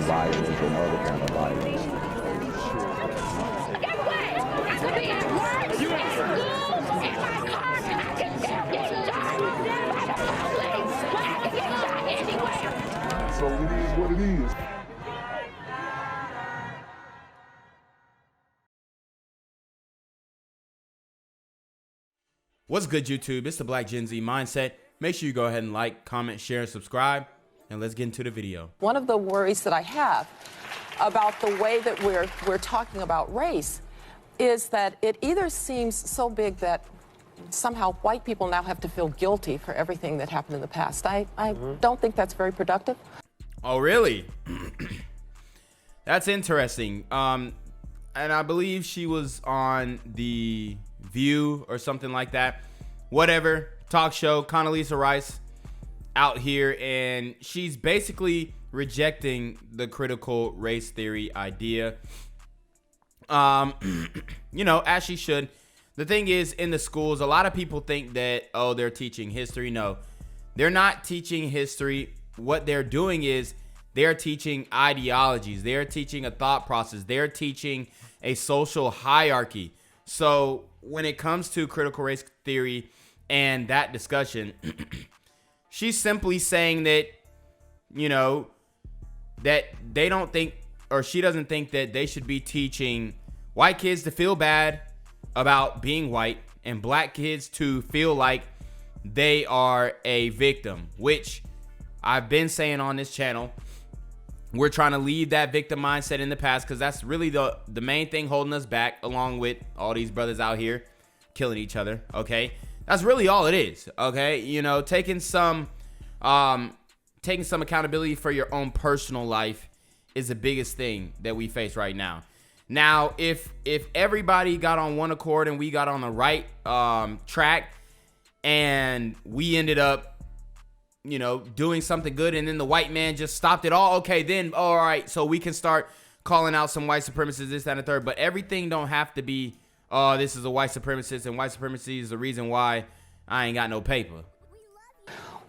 violence and other kind of violence. Get away! I could be at work, at school, in my car, I can still get shot by the police, but I can get shot anywhere. So it is what it is. What's good, YouTube? It's the Black Gen Z Mindset. Make sure you go ahead and like, comment, share, and subscribe. And let's get into the video. One of the worries that I have about the way that we're talking about race is that it either seems so big that somehow white people now have to feel guilty for everything that happened in the past. I don't think that's very productive. Oh, really? That's interesting. And I believe she was on The View or something like that. Whatever. Talk show. Condoleezza Rice out here, and she's basically rejecting the critical race theory idea. You know, as she should. The thing is, in the schools, a lot of people think that, oh, they're teaching history. No, they're not teaching history. What they're doing is they're teaching ideologies. They're teaching a thought process. They're teaching a social hierarchy. So when it comes to critical race theory and that discussion, she's simply saying that, you know, that they don't think, or she doesn't think that they should be teaching white kids to feel bad about being white and black kids to feel like they are a victim, which I've been saying on this channel. We're trying to leave that victim mindset in the past, because that's really the main thing holding us back, along with all these brothers out here killing each other. Okay, that's really all it is. Okay, you know, taking some accountability for your own personal life is the biggest thing that we face right now. Now, if everybody got on one accord and we got on the right track, and we ended up, you know, doing something good, and then the white man just stopped it all, okay, then all right, so we can start calling out some white supremacists, this, that, and the third. But everything don't have to be, oh, this is a white supremacist, and white supremacy is the reason why I ain't got no paper.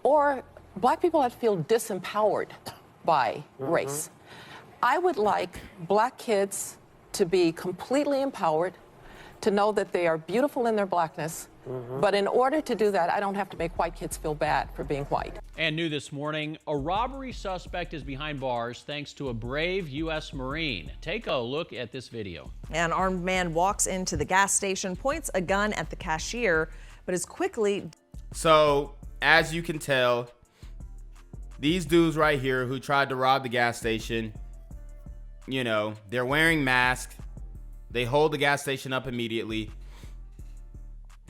Or black people have to feel disempowered by race. I would like black kids to be completely empowered, to know that they are beautiful in their blackness. But in order to do that, I don't have to make white kids feel bad for being white. And new this morning, a robbery suspect is behind bars thanks to a brave U.S. Marine. Take a look at this video. An armed man walks into the gas station, points a gun at the cashier, but is quickly... So, as you can tell, these dudes right here who tried to rob the gas station, you know, they're wearing masks. They hold the gas station up immediately.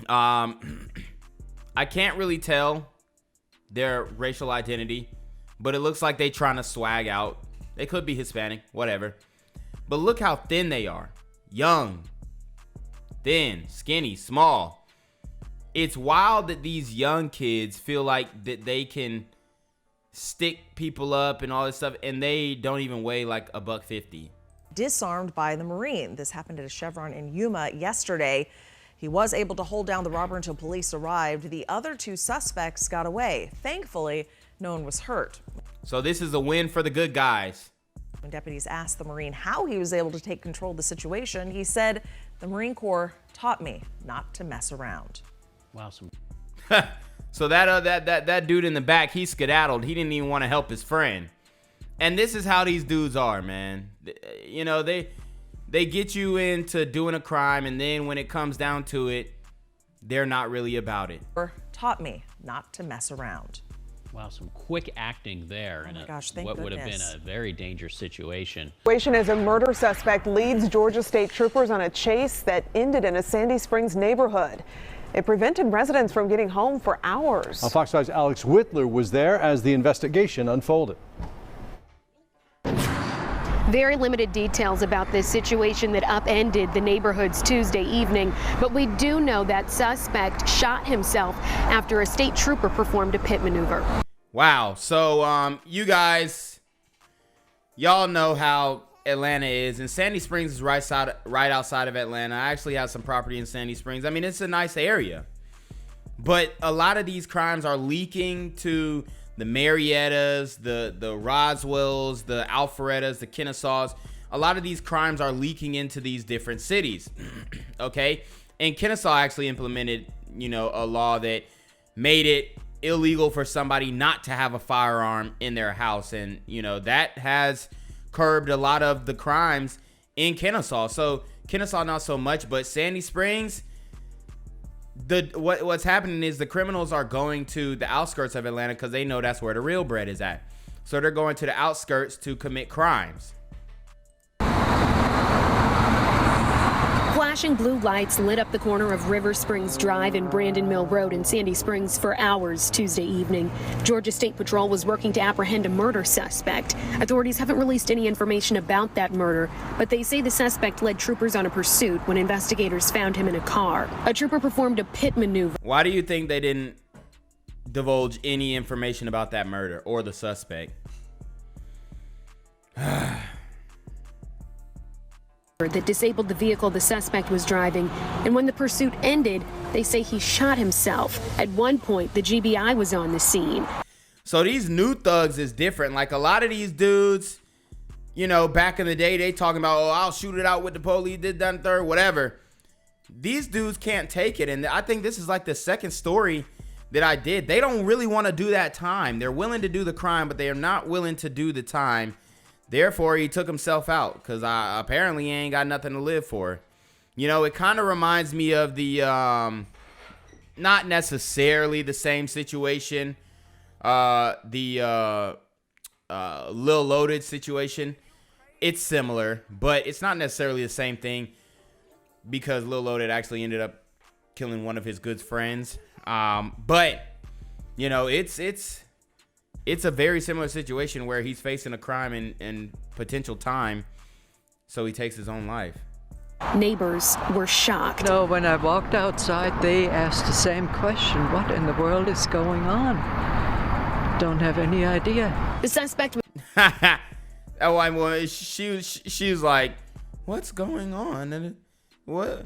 I can't really tell their racial identity, but it looks like they trying to swag out. They could be Hispanic, whatever. But look how thin they are. Young, thin, skinny, small. It's wild that these young kids feel like that they can stick people up and all this stuff, and they don't even weigh like $150. Disarmed by the Marine. This happened at a Chevron in Yuma yesterday. He was able to hold down the robber until police arrived. The other two suspects got away. Thankfully, no one was hurt. So this is a win for the good guys. When deputies asked the Marine how he was able to take control of the situation, he said, "The Marine Corps taught me not to mess around." Wow. So that dude in the back, he skedaddled. He didn't even want to help his friend. And this is how these dudes are, man. You know, they get you into doing a crime, and then when it comes down to it, they're not really about it. Taught me not to mess around. Wow, some quick acting there in what would have been a very dangerous situation. As a murder suspect leads Georgia State Troopers on a chase that ended in a Sandy Springs neighborhood. It prevented residents from getting home for hours. Fox 5's Alex Whitler was there as the investigation unfolded. Very limited details about this situation that upended the neighborhoods Tuesday evening, but we do know that suspect shot himself after a state trooper performed a pit maneuver. Wow. So you guys, y'all know how Atlanta is, and Sandy Springs is right outside of Atlanta. I actually have some property in Sandy Springs. I mean, it's a nice area, but a lot of these crimes are leaking to the Mariettas, the Roswells, the Alpharettas, the Kennesaws. A lot of these crimes are leaking into these different cities. Okay. And Kennesaw actually implemented, a law that made it illegal for somebody not to have a firearm in their house. And, that has curbed a lot of the crimes in Kennesaw. So Kennesaw, not so much, but Sandy Springs, what's happening is the criminals are going to the outskirts of Atlanta because they know that's where the real bread is at. So they're going to the outskirts to commit crimes. Flashing blue lights lit up the corner of River Springs Drive and Brandon Mill Road in Sandy Springs for hours Tuesday evening. Georgia State Patrol was working to apprehend a murder suspect. Authorities haven't released any information about that murder, but they say the suspect led troopers on a pursuit when investigators found him in a car. A trooper performed a pit maneuver. Why do you think they didn't divulge any information about that murder or the suspect? That disabled the vehicle the suspect was driving, and when the pursuit ended, they say he shot himself. At one point, the GBI was on the scene. So these new thugs is different. Like a lot of these dudes, back in the day, they talking about, oh, I'll shoot it out with the police, did that, third, whatever. These dudes can't take it, and I think this is like the second story that I did. They don't really want to do that time. They're willing to do the crime, but they are not willing to do the time. Therefore, he took himself out because apparently he ain't got nothing to live for. It kind of reminds me of the, not necessarily the same situation, the Lil Loaded situation. It's similar, but it's not necessarily the same thing because Lil Loaded actually ended up killing one of his good friends. But, it's a very similar situation where he's facing a crime and potential time, so he takes his own life. Neighbors were shocked. No, when I walked outside, they asked the same question. What in the world is going on? Don't have any idea. The suspect... she was like, what's going on? And what,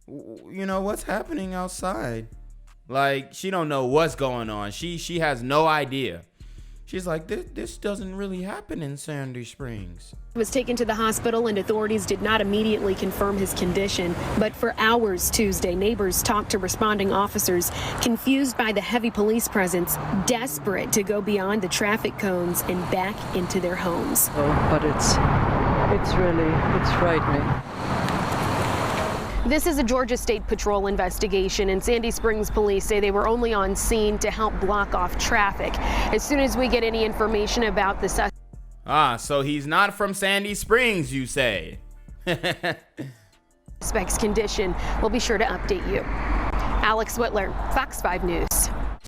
what's happening outside? Like, she don't know what's going on. She has no idea. She's like, this doesn't really happen in Sandy Springs. He was taken to the hospital and authorities did not immediately confirm his condition. But for hours Tuesday, neighbors talked to responding officers, confused by the heavy police presence, desperate to go beyond the traffic cones and back into their homes. Oh, but it's frightening. This is a Georgia State Patrol investigation, and Sandy Springs police say they were only on scene to help block off traffic. As soon as we get any information about the suspect. So he's not from Sandy Springs, you say? Suspect's condition. We'll be sure to update you. Alex Whitler, Fox 5 News.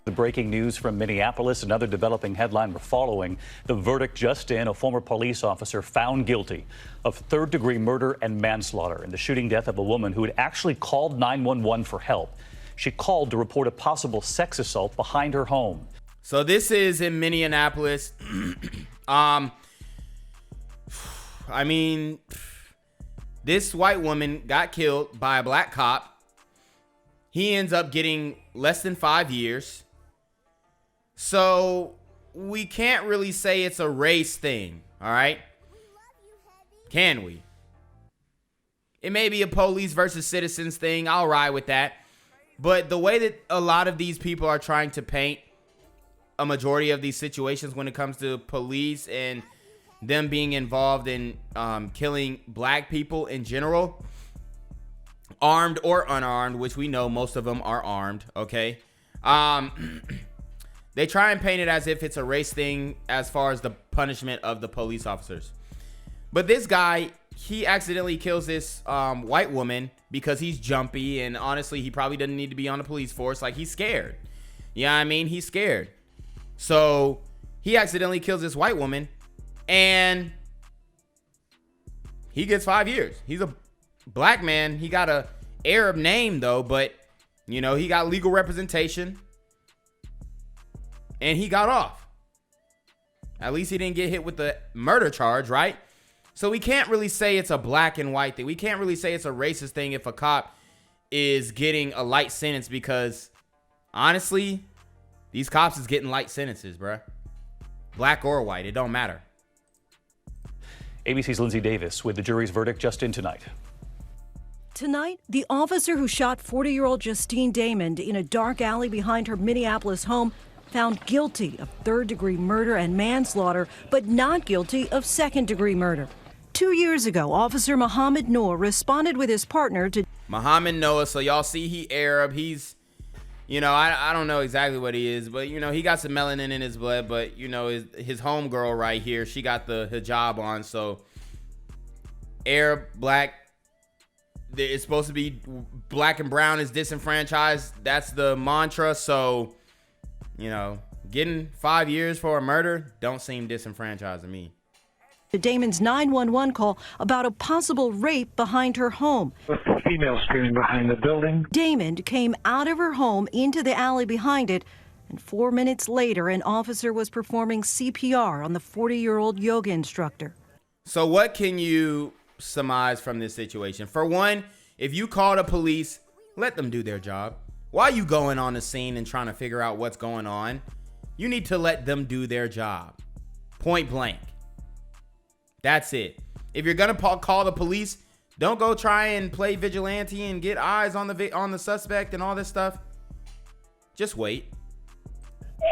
The breaking news from Minneapolis, another developing headline we're following. The verdict just in, a former police officer found guilty of third-degree murder and manslaughter in the shooting death of a woman who had actually called 911 for help. She called to report a possible sex assault behind her home. So this is in Minneapolis. I mean, this white woman got killed by a black cop. He ends up getting less than 5 years. So we can't really say it's a race thing, all right? Can we? It may be a police versus citizens thing. I'll ride with that. But the way that a lot of these people are trying to paint a majority of these situations when it comes to police and them being involved in killing black people in general, armed or unarmed, which we know most of them are armed, okay? They try and paint it as if it's a race thing as far as the punishment of the police officers. But this guy, he accidentally kills this white woman because he's jumpy, and honestly, he probably doesn't need to be on the police force. Like, he's scared. You know what I mean? He's scared. So he accidentally kills this white woman, and he gets 5 years. He's a black man. He got a Arab name, though, but, he got legal representation. And he got off. At least he didn't get hit with the murder charge, right? So we can't really say it's a black and white thing. We can't really say it's a racist thing if a cop is getting a light sentence because, honestly, These cops is getting light sentences, bruh. Black or white, it don't matter. ABC's Lindsay Davis with the jury's verdict just in tonight. Tonight, the officer who shot 40-year-old Justine Damon in a dark alley behind her Minneapolis home found guilty of third-degree murder and manslaughter, but not guilty of second-degree murder. 2 years ago, Officer Mohammed Noor responded with his partner to Mohammed Noah, so y'all see he Arab. He's, you know, I don't know exactly what he is, but, you know, he got some melanin in his blood, but, you know, his homegirl right here, she got the hijab on, so Arab, black, it's supposed to be black and brown is disenfranchised. That's the mantra, so, you know, getting 5 years for a murder don't seem disenfranchised to me. Damon's 911 call about a possible rape behind her home. A female screaming behind the building. Damon came out of her home into the alley behind it, and 4 minutes later, an officer was performing CPR on the 40-year-old yoga instructor. So what can you surmise from this situation? For one, if you call the police, let them do their job. Why are you going on the scene and trying to figure out what's going on? You need to let them do their job. Point blank. That's it. If you're gonna call the police, don't go try and play vigilante and get eyes on the suspect and all this stuff. Just wait.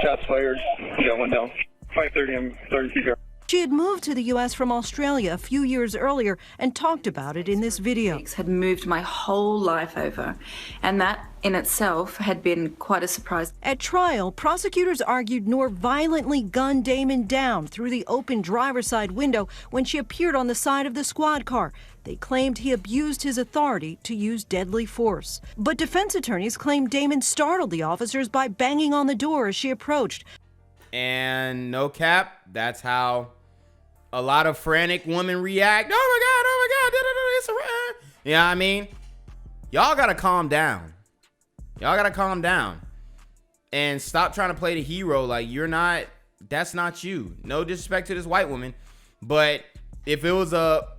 Shots fired. Got one down. 5:30. I'm 30 feet. She had moved to the U.S. from Australia a few years earlier and talked about it in this video. Had moved my whole life over, and that in itself had been quite a surprise. At trial, prosecutors argued Noor violently gunned Damon down through the open driver's side window when she appeared on the side of the squad car. They claimed he abused his authority to use deadly force. But defense attorneys claimed Damon startled the officers by banging on the door as she approached. And no cap, that's how a lot of frantic women react. Oh my God, it's a... You know what I mean? Y'all gotta calm down. Y'all gotta calm down. And stop trying to play the hero like you're not, that's not you. No disrespect to this white woman. But if it was a,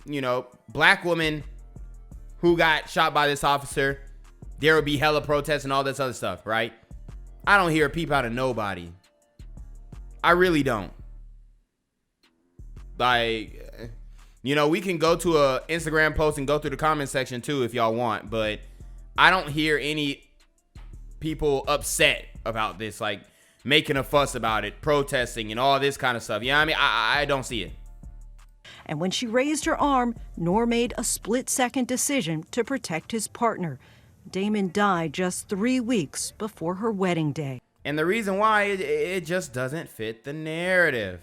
you know, black woman who got shot by this officer, there would be hella protests and all this other stuff, right? I don't hear a peep out of nobody. I really don't. Like, you know, we can go to a Instagram post and go through the comment section too if y'all want, but I don't hear any people upset about this, like making a fuss about it, protesting and all this kind of stuff. You know what I mean? I don't see it. And when she raised her arm, Noor made a split-second decision to protect his partner. Damon died just 3 weeks before her wedding day. And the reason why, it just doesn't fit the narrative.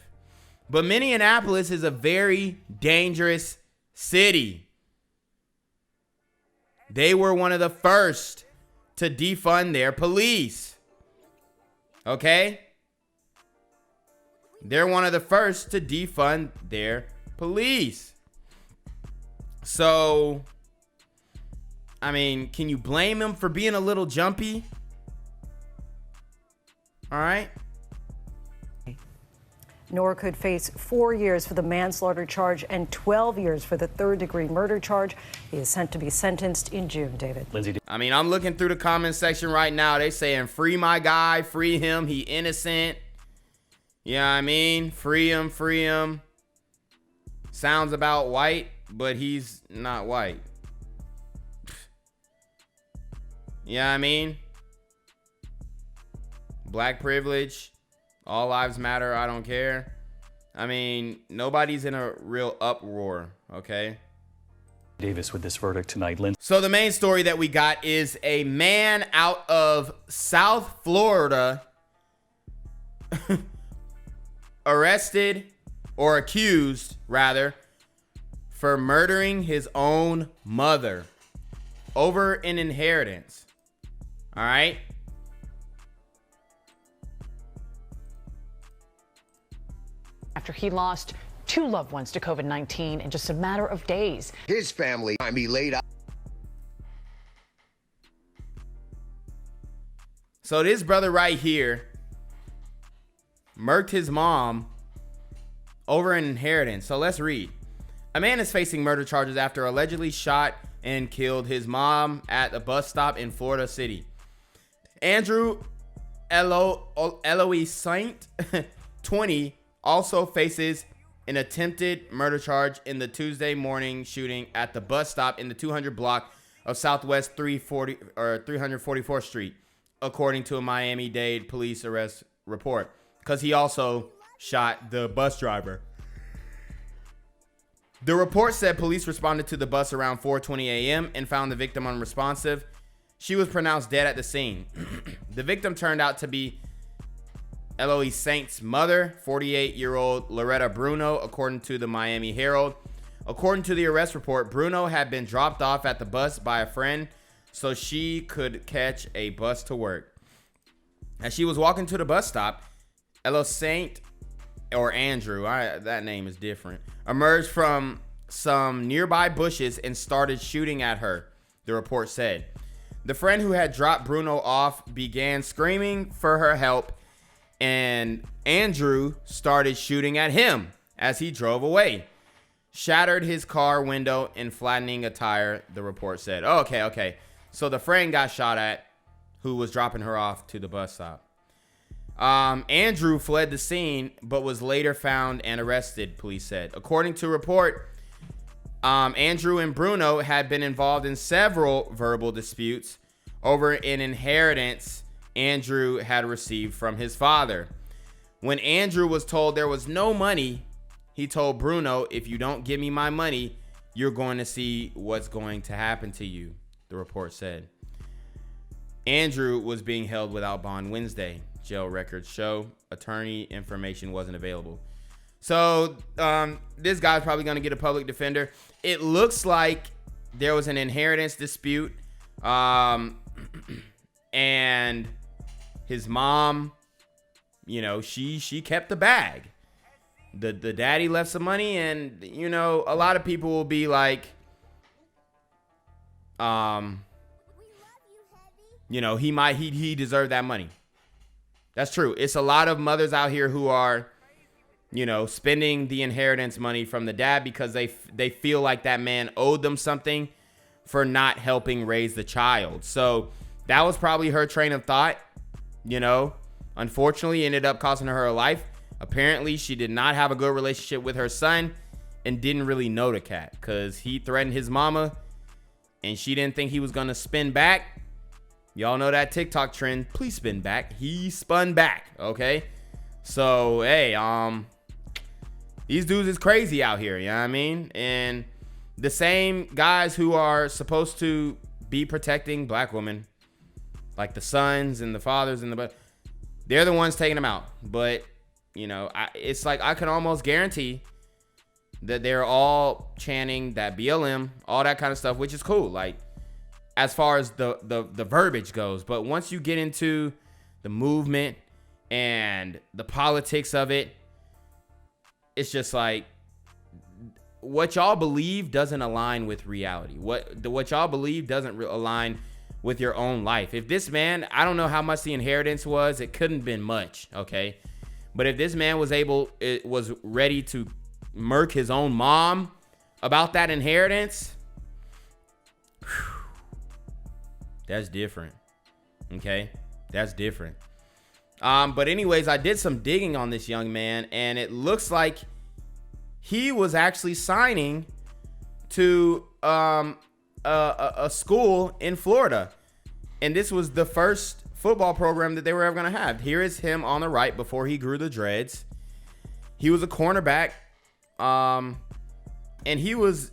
But Minneapolis is a very dangerous city. They were one of the first to defund their police. Okay? They're one of the first to defund their police. So, I mean, can you blame him for being a little jumpy? All right. Noor could face 4 years for the manslaughter charge and 12 years for the third-degree murder charge. He is sent to be sentenced in June, David. Lindsay. I mean, I'm looking through the comment section right now. They saying, free my guy, free him, he innocent. You know what I mean? Free him, free him. Sounds about white, but he's not white. You know what I mean? Black privilege. All lives matter. I don't care. I mean, nobody's in a real uproar, okay? Davis with this verdict tonight. Lindsay. So the main story that we got is a man out of South Florida arrested, or accused rather, for murdering his own mother over an inheritance. All right? After he lost 2 loved ones to COVID-19 in just a matter of days. His family, he laid out. So this brother right here murked his mom over an inheritance. So let's read. A man is facing murder charges after allegedly shot and killed his mom at a bus stop in Florida City. Andrew Eloise Saint, 20, also faces an attempted murder charge in the Tuesday morning shooting at the bus stop in the 200 block of Southwest 344th Street, according to a Miami-Dade police arrest report, because he also shot the bus driver. The report said police responded to the bus around 4:20 a.m. and found the victim unresponsive. She was pronounced dead at the scene. The victim turned out to be Eloise Saint's mother, 48-year-old Loretta Bruno, according to the Miami Herald. According to the arrest report, Bruno had been dropped off at the bus by a friend so she could catch a bus to work. As she was walking to the bus stop, Eloise Saint, or Andrew, that name is different, emerged from some nearby bushes and started shooting at her, the report said. The friend who had dropped Bruno off began screaming for her help, and Andrew started shooting at him as he drove away. Shattered his car window and flattening a tire, the report said. Oh, okay. So the friend got shot at who was dropping her off to the bus stop. Andrew fled the scene but was later found and arrested, police said. According to report, Andrew and Bruno had been involved in several verbal disputes over an inheritance Andrew had received from his father. When Andrew was told there was no money, he told Bruno, "If you don't give me my money, you're going to see what's going to happen to you," the report said. Andrew was being held without bond Wednesday. Jail records show attorney information wasn't available. So this guy's probably going to get a public defender. It looks like there was an inheritance dispute, and his mom, she kept the bag. The daddy left some money, and a lot of people will be like, he deserved that money. That's true. It's a lot of mothers out here who are, spending the inheritance money from the dad because they feel like that man owed them something for not helping raise the child. So that was probably her train of thought. Unfortunately, ended up costing her life. Apparently, she did not have a good relationship with her son and didn't really know the cat because he threatened his mama and she didn't think he was going to spin back. Y'all know that TikTok trend. Please spin back. He spun back. Okay. So, hey, these dudes is crazy out here. You know what I mean? And the same guys who are supposed to be protecting black women, like the sons and the fathers they're the ones taking them out. But, it's like I can almost guarantee that they're all chanting that BLM, all that kind of stuff, which is cool. Like, as far as the verbiage goes. But once you get into the movement and the politics of it, it's just like what y'all believe doesn't align with reality. What y'all believe doesn't align with your own life. If this man, I don't know how much the inheritance was, it couldn't have been much, okay? But if this man was ready to murk his own mom about that inheritance, that's different. Okay? That's different. But anyways, I did some digging on this young man, and it looks like he was actually signing to a school in Florida. And this was the first football program that they were ever going to have. Here is him on the right before he grew the dreads. He was a cornerback. And he was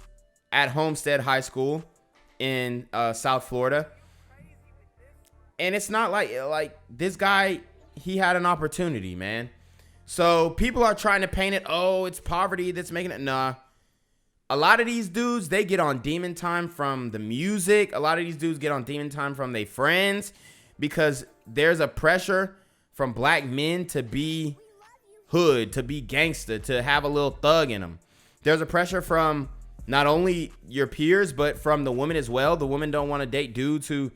at Homestead High School in South Florida. And it's not like this guy, he had an opportunity, man. So people are trying to paint it, oh, it's poverty that's making it. Nah. A lot of these dudes, they get on demon time from the music. A lot of these dudes get on demon time from their friends because there's a pressure from black men to be hood, to be gangster, to have a little thug in them. There's a pressure from not only your peers, but from the women as well. The women don't want to date dudes who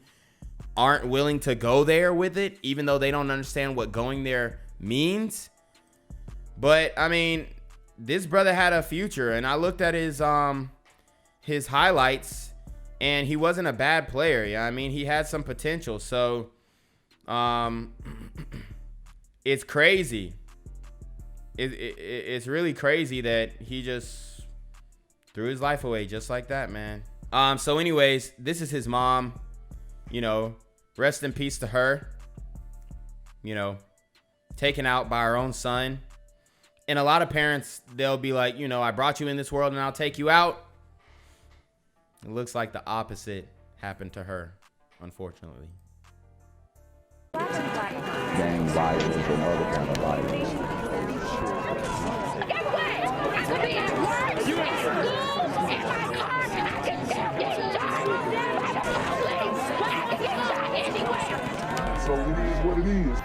aren't willing to go there with it, even though they don't understand what going there means. But I mean, this brother had a future, and I looked at his highlights, and he wasn't a bad player. Yeah, I mean, he had some potential. So, it's crazy. It's really crazy that he just threw his life away just like that, man. So anyways, this is his mom. You know, rest in peace to her. You know, taken out by her own son. And a lot of parents, they'll be like, you know, I brought you in this world and I'll take you out. It looks like the opposite happened to her, unfortunately. Gang violence and other kind of violence. Get away! I could be at work, at school, in my car, and I can still get shot by the police. But I can get shot anywhere. So it is what it is.